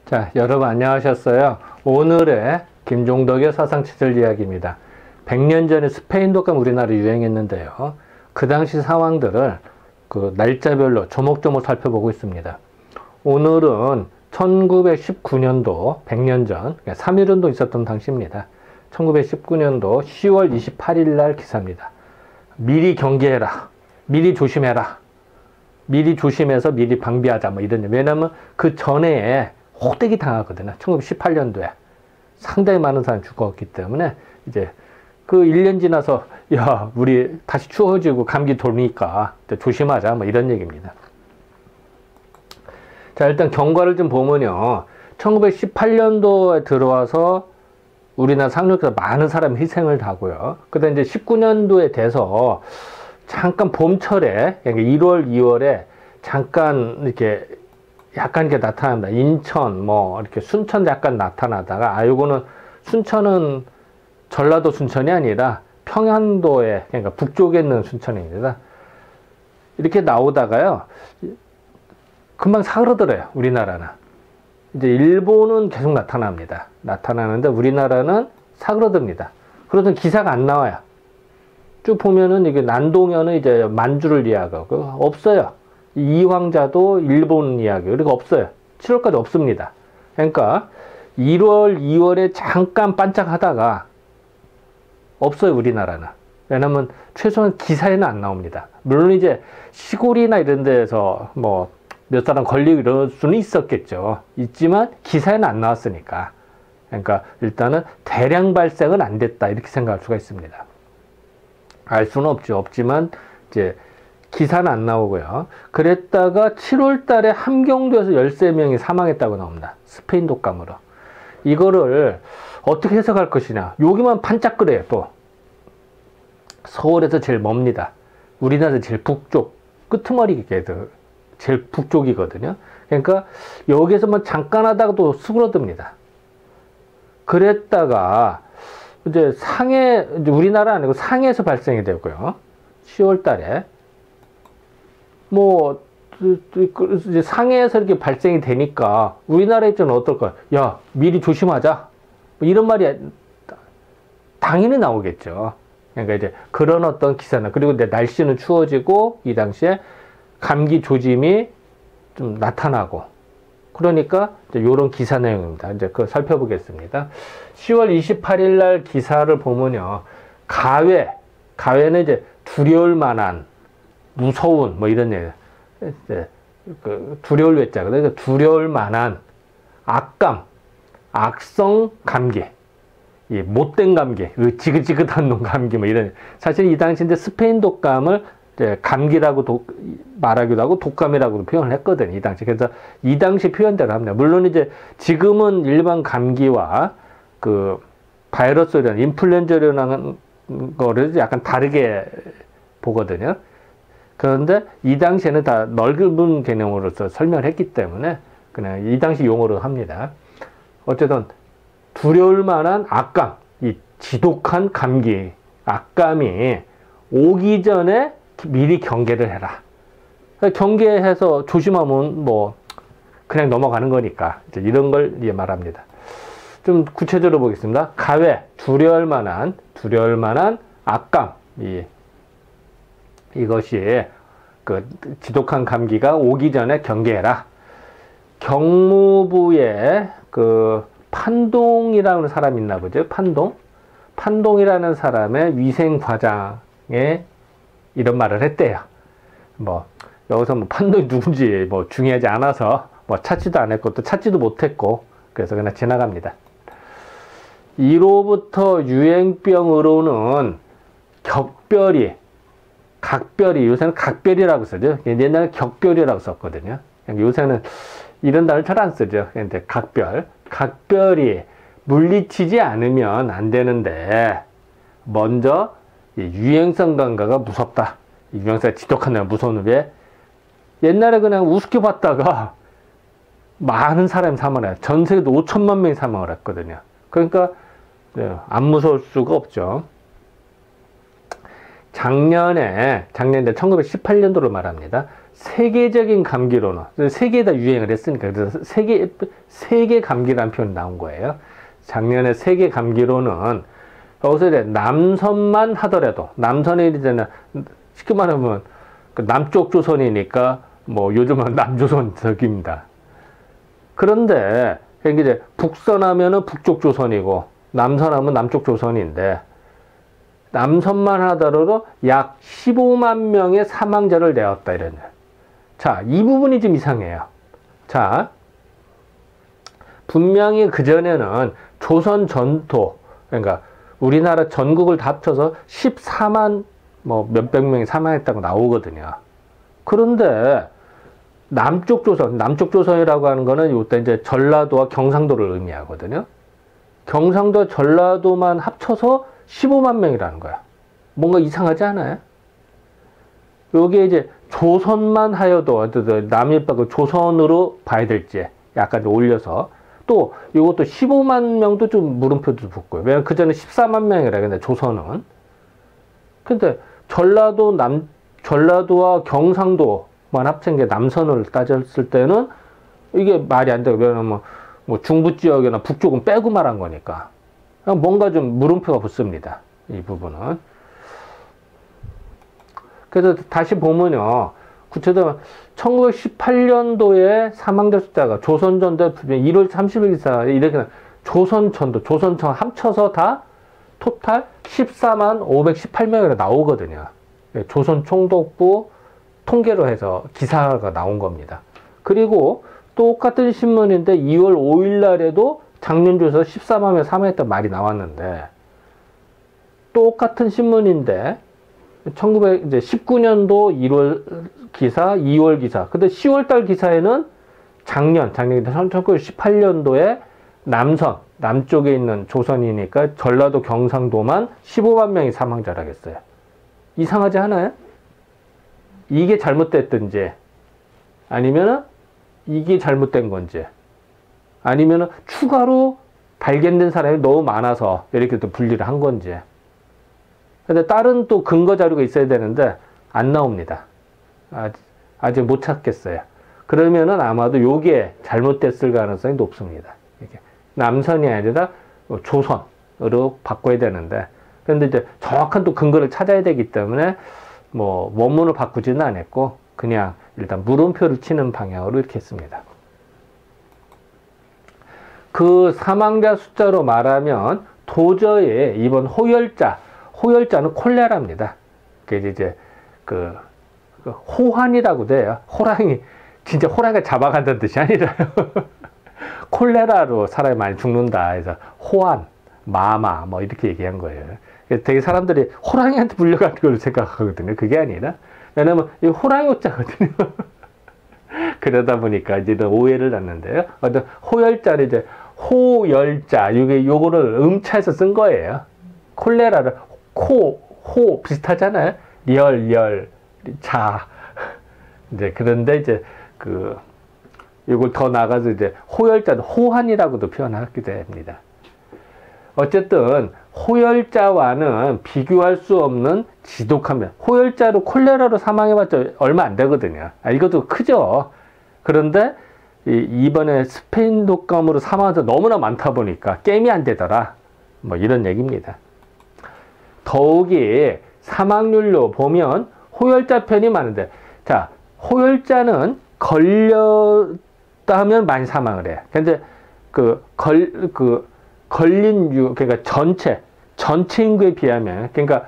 자, 여러분 안녕하셨어요. 오늘의 김종덕의 사상치절 이야기입니다. 100년 전에 스페인 독감 우리나라에 유행했는데요. 그 당시 상황들을 그 날짜별로 조목조목 살펴보고 있습니다. 오늘은 1919년도 100년 전 3.1운동 있었던 당시입니다. 1919년도 10월 28일 날 기사입니다. 미리 경계해라. 미리 조심해라. 미리 조심해서 미리 방비하자. 뭐 이런. 왜냐면 그 전에 호되기 당하거든요. 1918년도에. 상당히 많은 사람이 죽었기 때문에 이제 그 1년 지나서 야, 우리 다시 추워지고 감기 돌니까 조심하자. 뭐 이런 얘기입니다. 자, 일단 경과를 좀 보면요. 1918년도에 들어와서 우리나라 상륙에서 많은 사람이 희생을 하고요. 그 다음에 이제 19년도에 돼서 잠깐 봄철에, 1월, 2월에 잠깐 이렇게 약간 이렇게 나타납니다. 인천, 뭐, 이렇게 순천 약간 나타나다가, 요거는 순천은 전라도 순천이 아니라 평안도에, 그러니까 북쪽에 있는 순천입니다. 이렇게 나오다가요, 금방 사그러들어요, 우리나라는. 이제 일본은 계속 나타납니다. 나타나는데 우리나라는 사그러듭니다. 그러던 기사가 안 나와요. 쭉 보면은 이게 난동현은 이제 만주를 이야기하고, 없어요. 이황자도 일본 이야기, 그리고 없어요. 7월까지 없습니다. 그러니까 1월, 2월에 잠깐 반짝하다가 없어요, 우리나라는. 왜냐면 최소한 기사에는 안 나옵니다. 물론 이제 시골이나 이런 데에서 뭐 몇 사람 걸리고 이럴 수는 있었겠죠. 있지만 기사에는 안 나왔으니까. 그러니까 일단은 대량 발생은 안 됐다, 이렇게 생각할 수가 있습니다. 알 수는 없죠. 없지만 이제 기사는 안 나오고요. 그랬다가 7월 달에 함경도에서 13명이 사망했다고 나옵니다. 스페인 독감으로. 이거를 어떻게 해석할 것이냐. 여기만 반짝거려요, 또. 서울에서 제일 멉니다. 우리나라에서 제일 북쪽, 끄트머리게도 제일 북쪽이거든요. 그러니까 여기에서만 잠깐 하다가 또 수그러듭니다. 그랬다가 이제 상해, 이제 우리나라 아니고 상해에서 발생이 되고요. 10월 달에. 뭐, 이제 상해에서 이렇게 발생이 되니까 우리나라 입장은 어떨까요? 야, 미리 조심하자. 뭐 이런 말이 당연히 나오겠죠. 그러니까 이제 그런 어떤 기사나, 그리고 이제 날씨는 추워지고 이 당시에 감기 조짐이 좀 나타나고, 그러니까 이제 요런 기사 내용입니다. 이제 그거 살펴보겠습니다. 10월 28일 날 기사를 보면요. 가외는 이제 두려울 만한, 무서운, 뭐 이런 얘기. 그 두려울 외자거든요. 그러니까 두려울 만한 악감, 악성 감기, 이 못된 감기, 지긋지긋한 놈 감기, 뭐 이런. 사실 이 당시 이제 스페인 독감을 감기라고 말하기도 하고 독감이라고도 표현을 했거든요, 이 당시. 그래서 이 당시 표현대로 합니다. 물론 이제 지금은 일반 감기와 그 바이러스류나 인플루엔자류라는 거를 약간 다르게 보거든요. 그런데 이 당시에는 다 넓은 개념으로서 설명을 했기 때문에 그냥 이 당시 용어로 합니다. 어쨌든 두려울 만한 악감, 이 지독한 감기, 악감이 오기 전에 미리 경계를 해라. 경계해서 조심하면 뭐 그냥 넘어가는 거니까 이제 이런 걸 말합니다. 좀 구체적으로 보겠습니다. 가외, 두려울 만한 악감, 이것이 그 지독한 감기가 오기 전에 경계해라. 경무부에 그 판동이라는 사람이 있나 보죠. 판동이라는 사람의 위생과장에 이런 말을 했대요. 뭐 여기서 뭐 판동이 누군지 뭐 중요하지 않아서 뭐 찾지도 않았고 또 찾지도 못했고, 그래서 그냥 지나갑니다. 1호부터 유행병으로는 각별히, 요새는 각별이라고 쓰죠. 옛날에 격별이라고 썼거든요. 요새는 이런 단어를 잘 안 쓰죠. 근데 각별이 물리치지 않으면 안 되는데, 먼저 유행성 감가가 무섭다. 유행성이 지독한 놈, 무서운 놈. 옛날에 그냥 우습게 봤다가 많은 사람이 사망을 해요. 전 세계도 5천만 명이 사망을 했거든요. 그러니까 안 무서울 수가 없죠. 작년에 1918년도로 말합니다. 세계적인 감기로는, 세계에다 유행을 했으니까, 그래서 세계 감기라는 표현이 나온 거예요. 작년에 세계 감기로는, 여기서 이제 남선만 하더라도, 남선이 이제는, 쉽게 말하면, 그 남쪽 조선이니까, 뭐, 요즘은 남조선적입니다. 그런데, 이제 북선하면은 북쪽 조선이고, 남선하면 남쪽 조선인데, 남선만 하더라도 약 15만 명의 사망자를 내었다, 이런. 자, 이 부분이 좀 이상해요. 자, 분명히 그전에는 조선 전토, 그러니까 우리나라 전국을 다 합쳐서 14만 뭐 몇백 명이 사망했다고 나오거든요. 그런데 남쪽 조선이라고 하는 거는 이때 이제 전라도와 경상도를 의미하거든요. 경상도 전라도만 합쳐서 15만 명이라는 거야. 뭔가 이상하지 않아요? 여기에 이제 조선만 하여도 남일박을 조선으로 봐야 될지 약간 올려서 또 이것도 15만 명도 좀 물음표도 붙고요. 왜냐면 그 전에 14만 명이라 근데 조선은. 근데 전라도와 경상도만 합친 게 남선을 따졌을 때는 이게 말이 안 되고, 왜냐면 뭐 중부 지역이나 북쪽은 빼고 말한 거니까. 뭔가 좀 물음표가 붙습니다. 이 부분은. 그래서 다시 보면요. 구체적으로 1918년도에 사망자 숫자가 조선전도 1월 30일 기사 이렇게 조선전도, 조선청 합쳐서 다 토탈 14만 518명이라 나오거든요. 조선총독부 통계로 해서 기사가 나온 겁니다. 그리고 똑같은 신문인데 2월 5일 날에도 작년조사 14만 명 사망했던 말이 나왔는데, 똑같은 신문인데 1919년도 1월 기사, 2월 기사. 근데 10월달 기사에는 작년 1918년도에 남쪽에 있는 조선이니까 전라도 경상도만 15만 명이 사망자라겠어요. 이상하지 않아요? 이게 잘못됐든지, 아니면은 이게 잘못된 건지, 아니면은 추가로 발견된 사람이 너무 많아서 이렇게 또 분리를 한 건지. 근데 다른 또 근거 자료가 있어야 되는데 안 나옵니다. 아직 못 찾겠어요. 그러면은 아마도 요게 잘못됐을 가능성이 높습니다. 이게 남선이 아니라 조선으로 바꿔야 되는데, 근데 이제 정확한 또 근거를 찾아야 되기 때문에 뭐 원문을 바꾸지는 않았고 그냥 일단 물음표를 치는 방향으로 이렇게 했습니다. 그 사망자 숫자로 말하면 도저히 이번 호열자는 콜레라입니다. 그게 이제 그 호환이라고 돼요. 진짜 호랑이가 잡아간다는 뜻이 아니라요. 콜레라로 사람이 많이 죽는다 해서 호환, 마마 뭐 이렇게 얘기한 거예요. 되게 사람들이 호랑이한테 물려가는 걸 생각하거든요. 그게 아니라, 왜냐면 이 호랑이 호자거든요. 그러다 보니까 이제 오해를 났는데요. 호열자를 이제 호열자, 요거를 음차해서 쓴 거예요. 콜레라를 호 비슷하잖아요. 열, 자. 이제 그런데 이제 이걸 더 나가서 이제 호열자도 호환이라고도 표현하게 됩니다. 어쨌든 호열자와는 비교할 수 없는 지독함이야. 호열자로 콜레라로 사망해봤자 얼마 안 되거든요. 이것도 크죠. 그런데 이번에 스페인 독감으로 사망한 사 너무나 많다 보니까 게임이 안 되더라. 뭐 이런 얘기입니다. 더욱이 사망률로 보면 호열자 편이 많은데, 자, 호열자는 걸렸다면 많이 사망을 해요. 근데 걸린 그러니까 전체 인구에 비하면, 그러니까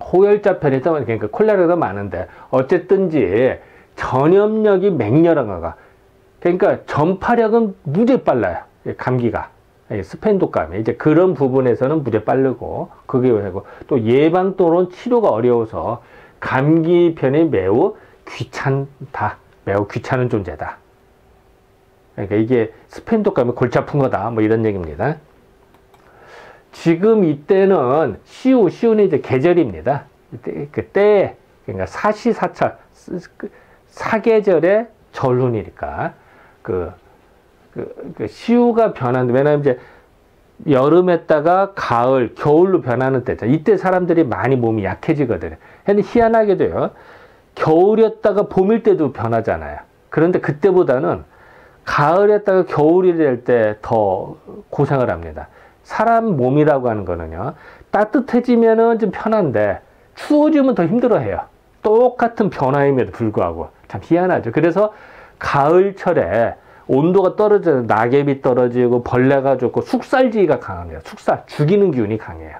호열자 편이 더, 그러니까 콜레라가 많은데, 어쨌든지 전염력이 맹렬한가가, 그러니까 전파력은 무지 빨라요. 감기가. 스페인 독감이 이제 그런 부분에서는 무지 빠르고, 그게 왜고 또 예방 또는 치료가 어려워서 감기 편이 매우 귀찮다. 매우 귀찮은 존재다. 그러니까 이게 스페인 독감이 골치 아픈 거다. 뭐 이런 얘기입니다. 지금 이때는 시우는 이제 계절입니다. 그때 그러니까 사시사철 사계절의 전륜이니까 시우가 변하는데, 왜냐면 이제 여름에다가 가을, 겨울로 변하는 때죠. 이때 사람들이 많이 몸이 약해지거든요. 근데 희한하게도요, 겨울이었다가 봄일 때도 변하잖아요. 그런데 그때보다는 가을에다가 겨울이 될 때 더 고생을 합니다. 사람 몸이라고 하는 거는요, 따뜻해지면은 좀 편한데 추워지면 더 힘들어해요. 똑같은 변화임에도 불구하고. 참 희한하죠. 그래서 가을철에 온도가 떨어져서 낙엽이 떨어지고 벌레가 좋고 숙살지가 강합니다. 숙살, 죽이는 기운이 강해요.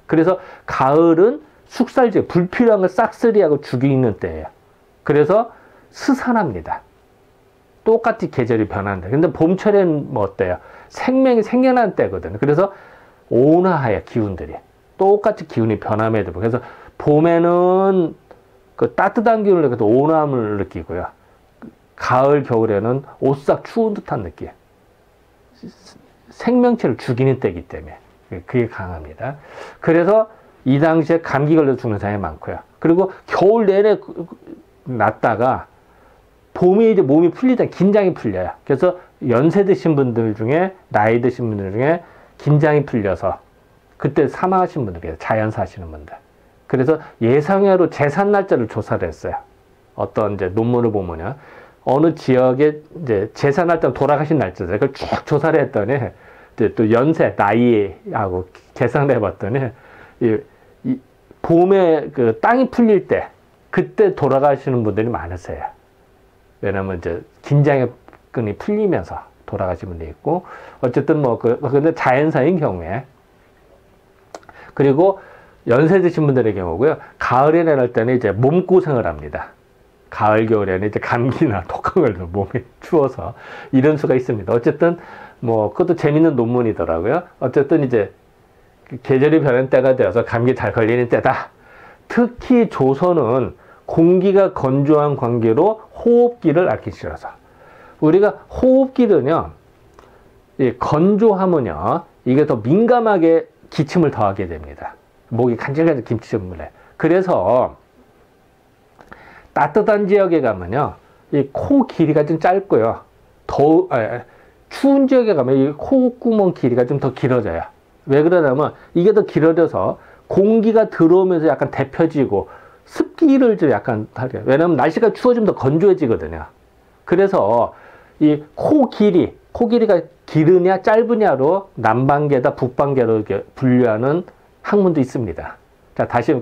그래서 가을은 숙살지, 불필요한 걸 싹쓸이하고 죽이는 때예요. 그래서 스산합니다. 똑같이 계절이 변하는데. 근데 봄철에는 뭐 어때요? 생명이 생겨난 때거든요. 그래서 온화해요, 기운들이. 똑같이 기운이 변함에도. 그래서 봄에는 그 따뜻한 기운을 느껴도 온화함을 느끼고요. 가을, 겨울에는 오싹 추운 듯한 느낌. 생명체를 죽이는 때이기 때문에 그게 강합니다. 그래서 이 당시에 감기 걸려 죽는 사람이 많고요. 그리고 겨울 내내 났다가 봄이 이제 몸이 풀리다 긴장이 풀려요. 그래서 연세 드신 분들 중에, 나이 드신 분들 중에 긴장이 풀려서 그때 사망하신 분들 계세요. 자연사 하시는 분들. 그래서 예상외로 재산 날짜를 조사를 했어요. 어떤 이제 논문을 보면요, 어느 지역에 이제 재산 날짜 돌아가신 날짜죠. 그걸 쭉 조사를 했더니 이제 또 연세, 나이하고 계산을 해봤더니 이 봄에 그 땅이 풀릴 때 그때 돌아가시는 분들이 많으세요. 왜냐면 이제 긴장의 끈이 풀리면서 돌아가신 분들이 있고, 어쨌든 뭐 근데 자연사인 경우에, 그리고 연세 드신 분들의 경우고요. 가을에 날 때는 이제 몸고생을 합니다. 가을, 겨울에는 이제 감기나 독감 걸려서 몸이 추워서 이런 수가 있습니다. 어쨌든 뭐 그것도 재밌는 논문이더라고요. 어쨌든 이제 계절이 변한 때가 되어서 감기 잘 걸리는 때다. 특히 조선은 공기가 건조한 관계로 호흡기를 앓기 싫어서. 우리가 호흡기는요, 건조하면요, 이게 더 민감하게 기침을 더 하게 됩니다. 목이 간질간질 기침을 해. 그래서 따뜻한 지역에 가면요, 이 코 길이가 좀 짧고요. 추운 지역에 가면 이 콧구멍 길이가 좀 더 길어져요. 왜 그러냐면 이게 더 길어져서 공기가 들어오면서 약간 데펴지고 습기를 좀 약간 하려. 왜냐면 날씨가 추워지면 더 건조해지거든요. 그래서 이 코길이가 기르냐 짧으냐로 남방계다 북방계로 이렇게 분류하는 학문도 있습니다. 자, 다시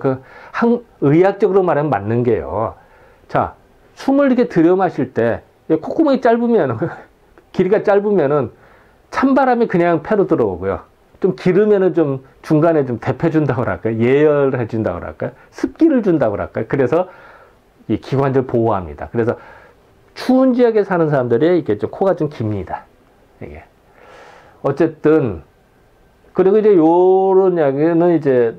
의학적으로 말하면 맞는 게요. 자, 숨을 이렇게 들여 마실 때 콧구멍이 짧으면, 길이가 짧으면은 찬바람이 그냥 폐로 들어오고요. 좀 기르면은 좀 중간에 좀 데펴준다고 할까요? 예열해 준다고 할까요? 습기를 준다고 할까요? 그래서 이 기관지를 보호합니다. 그래서 추운 지역에 사는 사람들이 이게 좀 코가 좀 깁니다. 이게. 어쨌든, 그리고 이제 요런 이야기는 이제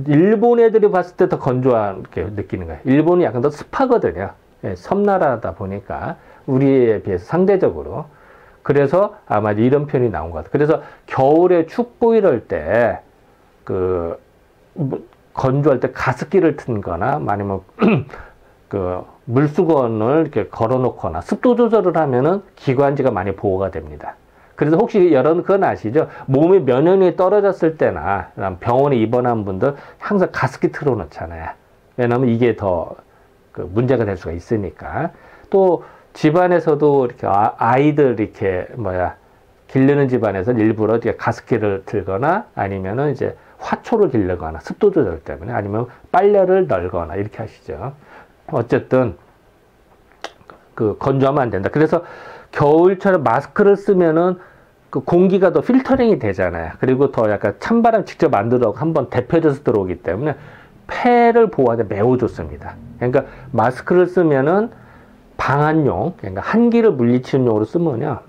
일본 애들이 봤을 때 더 건조하게 느끼는 거예요. 일본이 약간 더 습하거든요. 섬나라다 보니까 우리에 비해서 상대적으로. 그래서 아마 이런 표현이 나온 것 같아요. 그래서 겨울에 춥고 이럴 때, 건조할 때 가습기를 튼거나, 아니면 물수건을 이렇게 걸어 놓거나, 습도 조절을 하면은 기관지가 많이 보호가 됩니다. 그래서 혹시 여러분 그건 아시죠? 몸의 면역력이 떨어졌을 때나 병원에 입원한 분들 항상 가습기 틀어 놓잖아요. 왜냐하면 이게 더 문제가 될 수가 있으니까. 또 집안에서도 이렇게 아이들 이렇게 기르는 집안에서 일부러 이렇게 가습기를 틀거나, 아니면은 이제 화초를 기르거나, 습도 조절 때문에, 아니면 빨래를 널거나 이렇게 하시죠. 어쨌든 건조하면 안 된다. 그래서 겨울철에 마스크를 쓰면은 공기가 더 필터링이 되잖아요. 그리고 더 약간 찬바람 직접 만들어 한번 데펴져서 들어오기 때문에 폐를 보호하는 데 매우 좋습니다. 그러니까 마스크를 쓰면은 방한용, 그러니까 한기를 물리치는 용으로 쓰면요,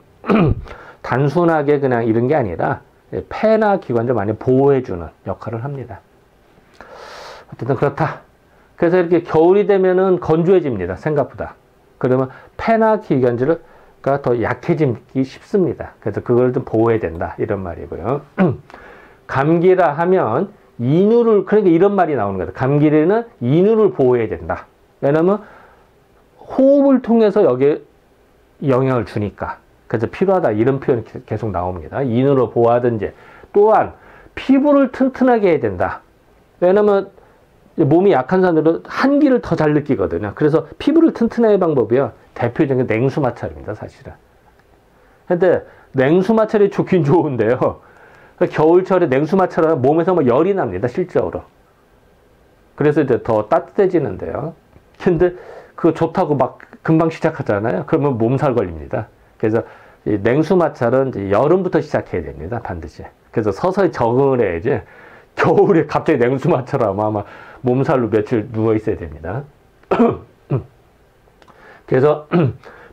단순하게 그냥 이런 게 아니라 폐나 기관을 많이 보호해주는 역할을 합니다. 어쨌든 그렇다. 그래서 이렇게 겨울이 되면은 건조해집니다. 생각보다. 그러면 폐나 기관지가 더 약해지기 쉽습니다. 그래서 그걸 좀 보호해야 된다. 이런 말이고요. 감기라 하면 그러니까 이런 말이 나오는 거예요. 감기에는 인후를 보호해야 된다. 왜냐면 호흡을 통해서 여기에 영향을 주니까. 그래서 필요하다 이런 표현이 계속 나옵니다. 인으로 보호하든지. 또한 피부를 튼튼하게 해야 된다. 왜냐면 몸이 약한 사람들은 한기를 더 잘 느끼거든요. 그래서 피부를 튼튼하게 하는 방법이요. 대표적인 냉수 마찰입니다, 사실은. 근데 냉수 마찰이 좋긴 좋은데요. 겨울철에 냉수 마찰하면 몸에서 뭐 열이 납니다, 실제로. 그래서 이제 더 따뜻해지는데요. 근데 그거 좋다고 막 금방 시작하잖아요. 그러면 몸살 걸립니다. 그래서 이 냉수 마찰은 이제 여름부터 시작해야 됩니다, 반드시. 그래서 서서히 적응을 해야지. 겨울에 갑자기 냉수 마찰하면 아마 몸살로 며칠 누워 있어야 됩니다. 그래서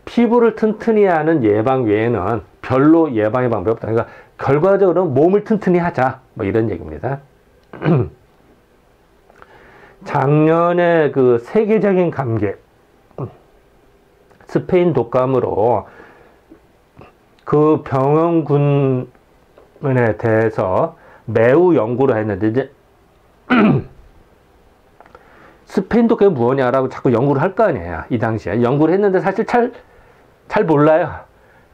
피부를 튼튼히 하는 예방 외에는 별로 예방의 방법이 없다. 그러니까 결과적으로 몸을 튼튼히 하자. 뭐 이런 얘기입니다. 작년에 그 세계적인 감기, 스페인 독감으로 그 병원군에 대해서 매우 연구를 했는데, 이제 스페인 독감이 뭐냐라고 자꾸 연구를 할 거 아니에요. 이 당시에. 연구를 했는데 사실 잘 몰라요.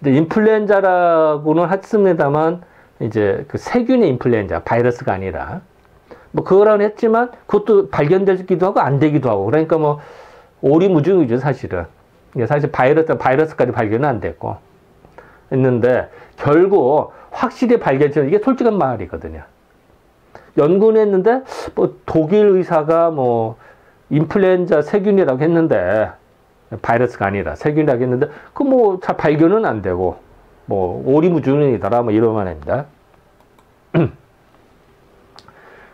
이제 인플루엔자라고는 했습니다만, 이제 그 세균의 인플루엔자, 바이러스가 아니라. 뭐 그거라고 했지만, 그것도 발견되기도 하고 안 되기도 하고. 그러니까 뭐, 오리무중이죠, 사실은. 사실 바이러스까지 발견은 안 됐고. 했는데, 결국 확실히 발견된 이게 솔직한 말이거든요. 연구는 했는데, 뭐 독일 의사가 뭐, 인플루엔자 세균이라고 했는데, 바이러스가 아니라 세균이라고 했는데, 그 뭐 잘 발견은 안 되고, 뭐 오리무중이더라, 뭐 이러면 합니다.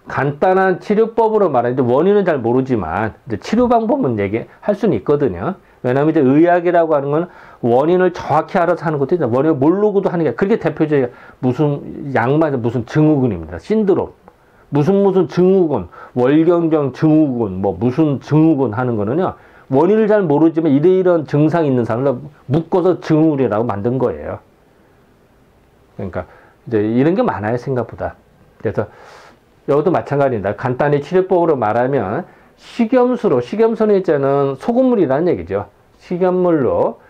간단한 치료법으로 말하는데 원인은 잘 모르지만 이제 치료 방법은 얘기할 수는 있거든요. 왜냐하면 이제 의학이라고 하는 건 원인을 정확히 알아서 하는 것도 있죠. 원인을 모르고도 하는 게 그렇게 대표적인 무슨 양만 무슨 증후군입니다. 신드롬. 무슨 증후군, 월경정 증후군, 뭐 무슨 증후군 하는 거는요. 원인을 잘 모르지만 이런 증상이 있는 사람을 묶어서 증후군이라고 만든 거예요. 그러니까 이제 이런 게 많아요, 생각보다. 그래서 여기도 마찬가지입니다. 간단히 치료법으로 말하면 식염수는 이제는 소금물이라는 얘기죠. 식염물로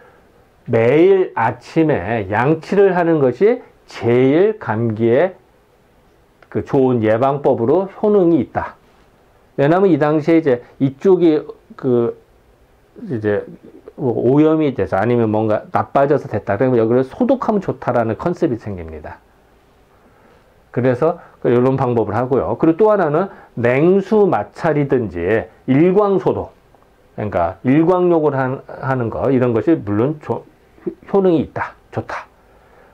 매일 아침에 양치를 하는 것이 제일 감기에 그 좋은 예방법으로 효능이 있다. 왜냐하면 이 당시에 이제 이쪽이 그 이제 오염이 돼서 아니면 뭔가 나빠져서 됐다. 그러면 여기를 소독하면 좋다라는 컨셉이 생깁니다. 그래서 이런 방법을 하고요. 그리고 또 하나는 냉수 마찰이든지 일광소독, 그러니까 일광욕을 하는 거 이런 것이 물론 효능이 있다, 좋다.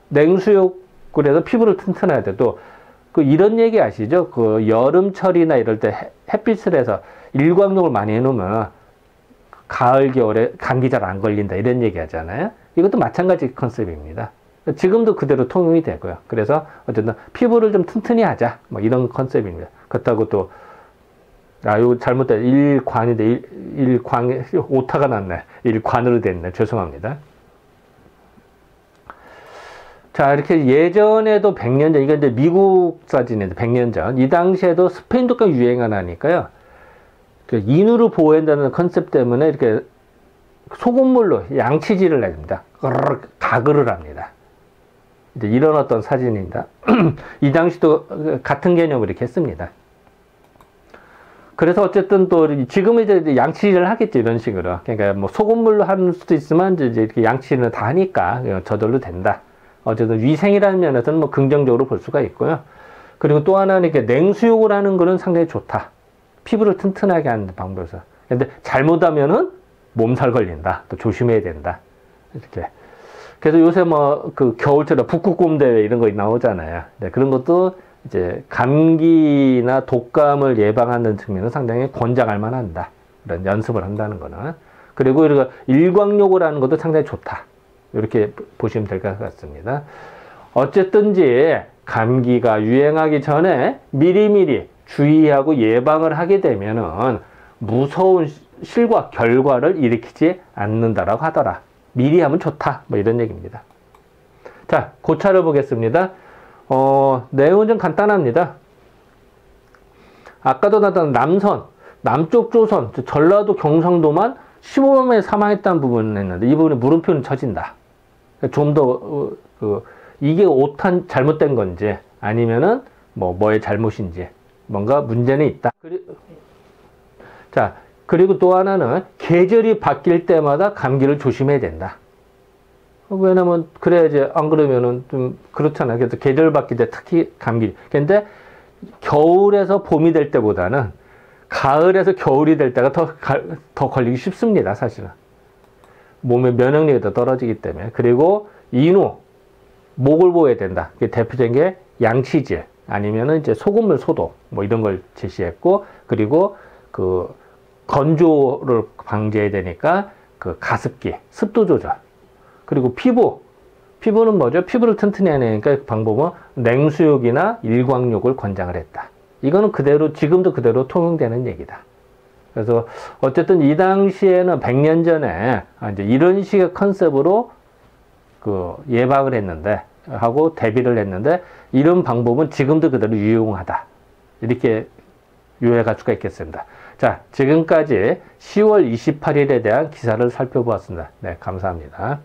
냉수욕을 해서 피부를 튼튼해야 돼. 또 그 이런 얘기 아시죠? 그 여름철이나 이럴 때 햇빛을 해서 일광욕을 많이 해놓으면 가을 겨울에 감기 잘 안 걸린다 이런 얘기 하잖아요. 이것도 마찬가지 컨셉입니다. 지금도 그대로 통용이 되고요. 그래서 어쨌든 피부를 좀 튼튼히 하자 뭐 이런 컨셉입니다. 그렇다고 또 이거 잘못된 일관인데 일광 오타가 났네. 일관으로 됐네. 죄송합니다. 자, 이렇게 예전에도 100년 전, 이건 이제 미국 사진인데 100년 전, 이 당시에도 스페인 독감 유행을 하니까요. 그 인후를 보호한다는 컨셉 때문에 이렇게 소금물로 양치질을 해줍니다. 가글을 합니다. 이제 이런 어떤 사진입니다. 이 당시도 같은 개념을 이렇게 했습니다. 그래서 어쨌든 또 지금은 이제 양치질을 하겠죠, 이런 식으로. 그러니까 뭐 소금물로 하는 수도 있지만 이제 이렇게 양치질을 다 하니까 저절로 된다. 어쨌든 위생이라는 면에서는 뭐 긍정적으로 볼 수가 있고요. 그리고 또 하나는 이렇게 냉수욕을 하는 거는 상당히 좋다. 피부를 튼튼하게 하는 방법에서. 근데 잘못하면은 몸살 걸린다. 또 조심해야 된다. 이렇게. 그래서 요새 뭐 그 겨울철에 북극곰 대회 이런 거 나오잖아요. 네, 그런 것도 이제 감기나 독감을 예방하는 측면은 상당히 권장할 만한다. 이런 연습을 한다는 거는. 그리고 이렇게 일광욕을 하는 것도 상당히 좋다. 이렇게 보시면 될 것 같습니다. 어쨌든지 감기가 유행하기 전에 미리미리 주의하고 예방을 하게 되면은 무서운 실과 결과를 일으키지 않는다라고 하더라. 미리 하면 좋다. 뭐 이런 얘기입니다. 자, 고차를 보겠습니다. 내용은 좀 간단합니다. 아까도 나왔던 남선, 남쪽 조선, 전라도 경상도만 15만 명이 사망했다는 부분을 했는데 이 부분에 물음표는 쳐진다. 좀 더 이게 오탄 잘못된 건지 아니면은 뭐의 잘못인지 뭔가 문제는 있다. 자, 그리고 또 하나는 계절이 바뀔 때마다 감기를 조심해야 된다. 왜냐면 그래야지 안 그러면은 좀 그렇잖아요. 그래서 계절 바뀔 때 특히 감기. 근데 겨울에서 봄이 될 때보다는 가을에서 겨울이 될 때가 더 걸리기 쉽습니다, 사실은. 몸의 면역력이 더 떨어지기 때문에. 그리고 인후, 목을 보호해야 된다. 대표적인 게 양치질, 아니면은 이제 소금물 소독, 이런 걸 제시했고, 그리고 건조를 방지해야 되니까 가습기, 습도 조절. 그리고 피부는 뭐죠? 피부를 튼튼히 하니까 방법은 냉수욕이나 일광욕을 권장을 했다. 이거는 지금도 그대로 통용되는 얘기다. 그래서 어쨌든 이 당시에는 100년 전에 이제 이런 식의 컨셉으로 예방을 하고 대비를 했는데, 이런 방법은 지금도 그대로 유용하다. 이렇게 요약할 수가 있겠습니다. 자, 지금까지 10월 28일에 대한 기사를 살펴보았습니다. 네, 감사합니다.